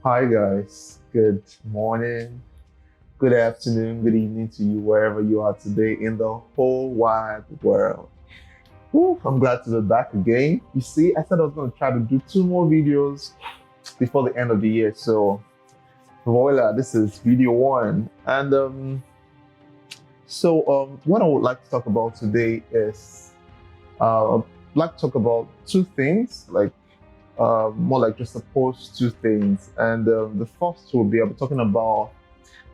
Hi guys, good morning, good afternoon, good evening to you wherever you are today in the whole wide world. Woo, I'm glad to be back again. You see, I said I was going to try to do two more videos before the end of the year. So voila, this is video one. And what I would like to talk about today is I'd like to talk about two things, more like just opposed two things. And the first will be I'll be talking about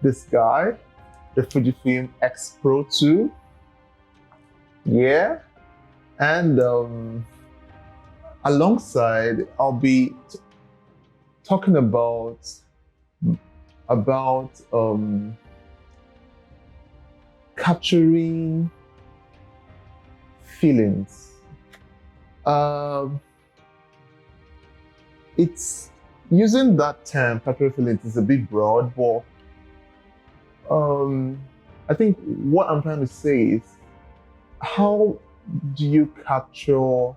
this guy, the Fujifilm X-Pro 2. Yeah. And alongside, I'll be talking about capturing feelings. Um, it's using that term, capturing feelings, is a bit broad, but I think what I'm trying to say is, how do you capture?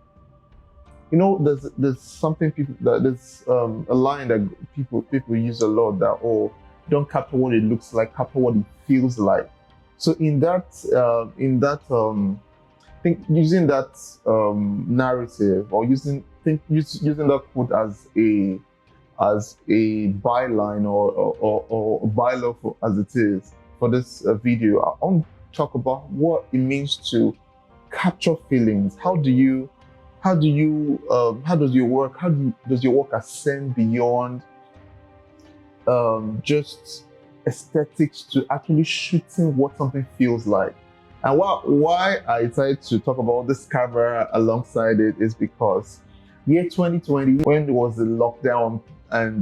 There's something there's a line that people use a lot, that, oh, don't capture what it looks like, capture what it feels like. So I think using that narrative, or using that quote as a byline, or a bylaw, as it is, for this video, I want to talk about what it means to capture feelings. How does your work ascend beyond just aesthetics to actually shooting what something feels like? And why I decided to talk about this camera alongside it is because year 2020, when there was the lockdown and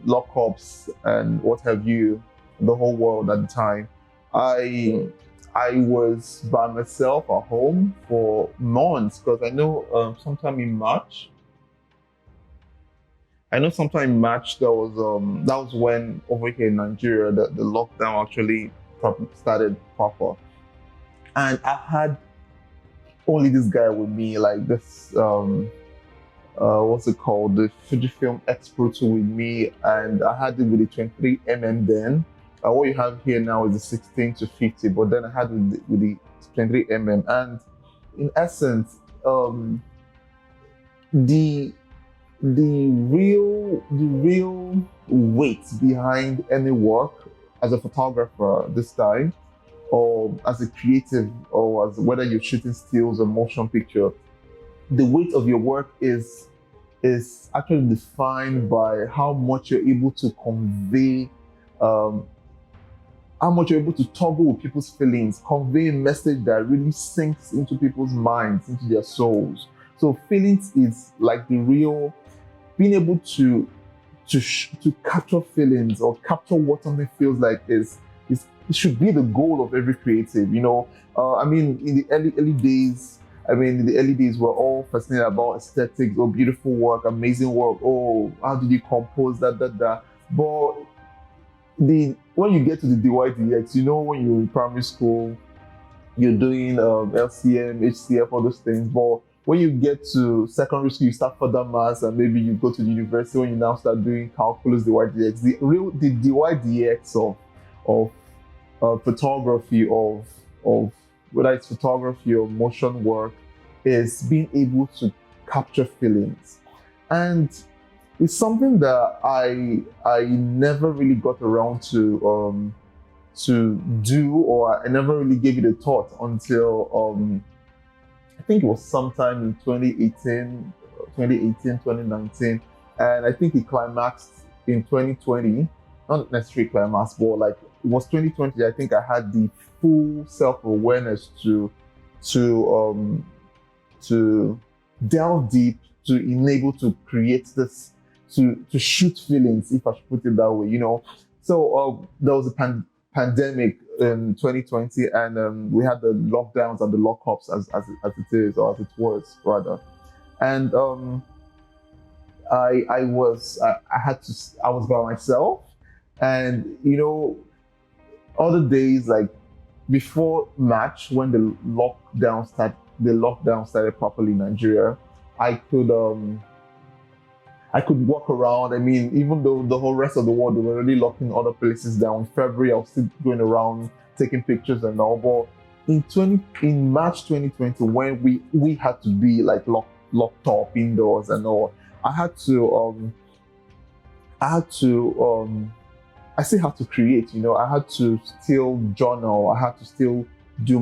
lockups and what have you, the whole world at the time, I was by myself at home for months, because I know sometime in March that was when over here in Nigeria the lockdown actually started proper, and I had only this guy with me, like this what's it called, the Fujifilm X-Pro 2 with me, and I had it with the 23mm then. What you have here now is the 16 to 50, but then I had with the 23mm, and in essence, the real weight behind any work as a photographer this time, or as a creative, or as whether you're shooting stills or motion picture, the weight of your work is actually defined by how much you're able to convey, how much you're able to toggle with people's feelings, convey a message that really sinks into people's minds, into their souls. So feelings is like the real, being able to capture feelings, or capture what something feels like, is it should be the goal of every creative. In the early days, we're all fascinated about aesthetics, or beautiful work, amazing work. Oh, how did you compose that? But when you get to the DYDX, when you're in primary school, you're doing LCM, HCF, all those things. But when you get to secondary school, you start further maths, and maybe you go to the university, when you now start doing calculus, DYDX, the DYDX of photography, of whether it's photography or motion work, is being able to capture feelings. And it's something that I never really got around to do, or I never really gave it a thought until I think it was sometime in 2019, and I think it climaxed in 2020. Not necessarily climaxed, but like it was 2020. I think I had the full self-awareness to delve deep, to enable to create this, to shoot feelings, if I should put it that way. So there was a pandemic in 2020, and we had the lockdowns and the lockups, as it is, or as it was rather. And I was by myself, and other days, like before March, when the lockdown started properly in Nigeria, I could I could walk around. I mean, even though the whole rest of the world, they were already locking other places down. In February, I was still going around taking pictures and all. But in March 2020, when we had to be like locked up indoors and all, I had to I still had to create, I had to still journal, I had to still do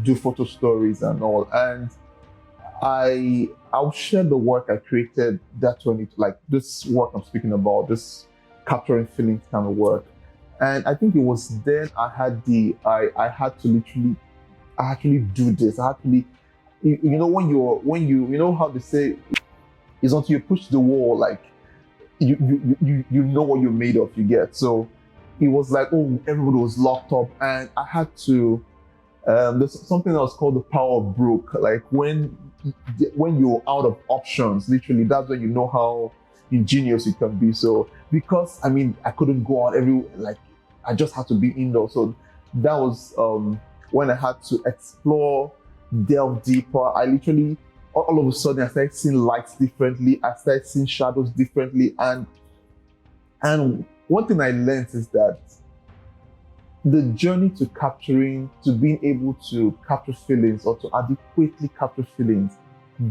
do photo stories and all. And I'll share the work I created like this work I'm speaking about, this capturing feelings kind of work. And I think it was then I had I had to literally actually do this. I had to be, when you know how they say, it's until you push the wall, like you know what you're made of, you get. So it was like, oh, everybody was locked up, and I had to there's something else called the power of broke. Like when you're out of options, literally, that's when you know how ingenious you can be. So because I couldn't go out I just had to be indoors. So that was when I had to explore, delve deeper. I literally, all of a sudden, I started seeing lights differently. I started seeing shadows differently. And one thing I learned is that the journey to being able to capture feelings, or to adequately capture feelings,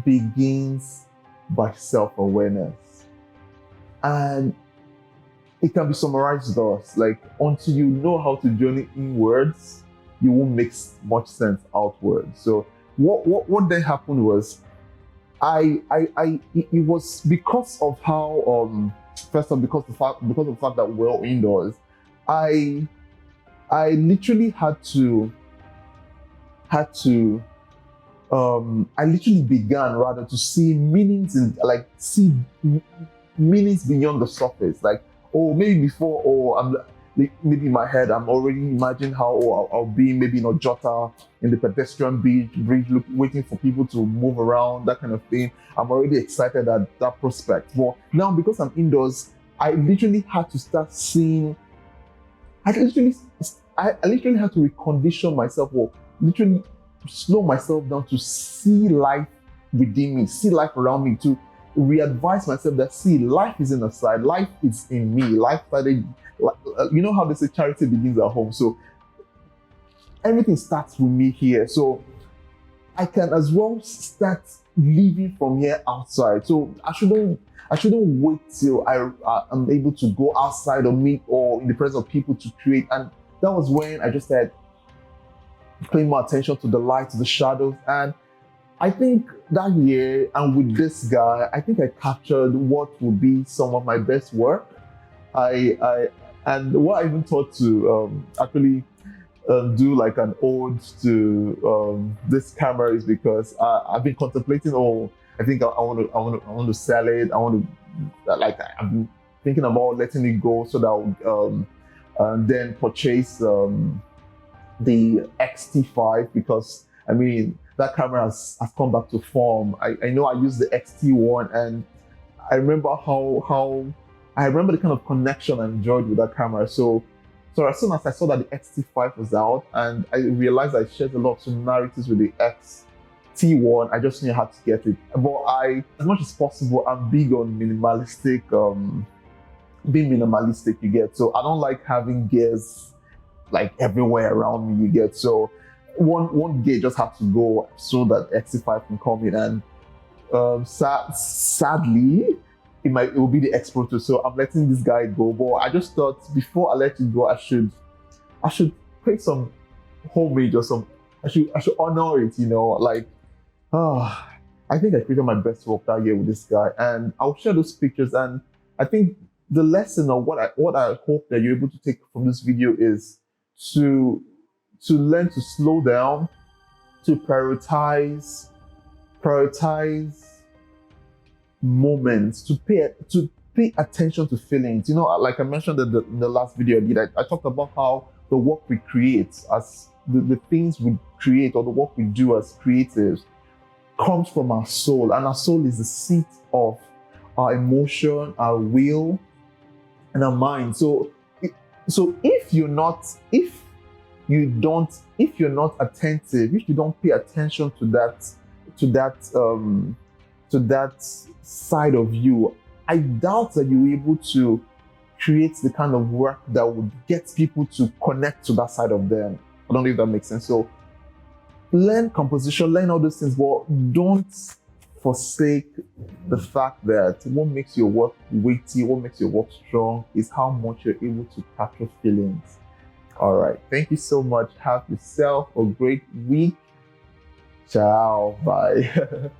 begins by self-awareness. And it can be summarized thus: like, until you know how to journey inwards, you won't make much sense outwards. So what then happened was, it was because of how first of all, because of the fact that we're all indoors, I literally had to I literally began rather to see meanings meanings beyond the surface. Like, oh, maybe before, maybe in my head I'm already imagining how I'll be maybe in Ojota, in the pedestrian bridge, waiting for people to move around, that kind of thing. I'm already excited at that prospect. But now, because I'm indoors, I literally had to start seeing. I literally had to recondition myself, or literally slow myself down to see life within me, see life around me, to re-advise myself that, see, life isn't aside, life is in me. Life started, you know how they say charity begins at home. So everything starts with me here. So I can as well start living from here outside. So I shouldn't wait till I'm able to go outside or meet or in the presence of people to create. And that was when I just started paying more attention to the light, to the shadows. And I think that year, and with this guy, I think I captured what would be some of my best work. And what I even thought to actually do like an ode to this camera is because I've been contemplating. I think I want to sell it. I've been thinking about letting it go so that I would then purchase the XT5, because that camera has come back to form. I know I used the XT1, and I remember I remember the kind of connection I enjoyed with that camera. So as soon as I saw that the XT5 was out, and I realized I shared a lot of similarities with the XT1, I just knew how to get it. But as much as possible, I'm big on minimalistic, being minimalistic, you get. So I don't like having gears like everywhere around me, you get. So one gear just had to go so that XT5 can come in. And sadly, it will be the X-Pro 2. So I'm letting this guy go. But I just thought, before I let it go, I should create some homage, or I should honor it, I think I created my best work that year with this guy, and I'll share those pictures. And I think the lesson, or what I hope that you're able to take from this video, is to learn to slow down, to prioritize moments, to pay attention to feelings. Like I mentioned in the last video I did, I talked about how the work we create, as the things we create, or the work we do as creatives, comes from our soul. And our soul is the seat of our emotion, our will, and our mind. So if you're not attentive, if you don't pay attention to that side of you, I doubt that you're able to create the kind of work that would get people to connect to that side of them. I don't know if that makes sense. So learn composition, learn all those things, but don't forsake the fact that what makes your work weighty, what makes your work strong is how much you're able to capture feelings. All right. Thank you so much. Have yourself a great week. Ciao. Bye.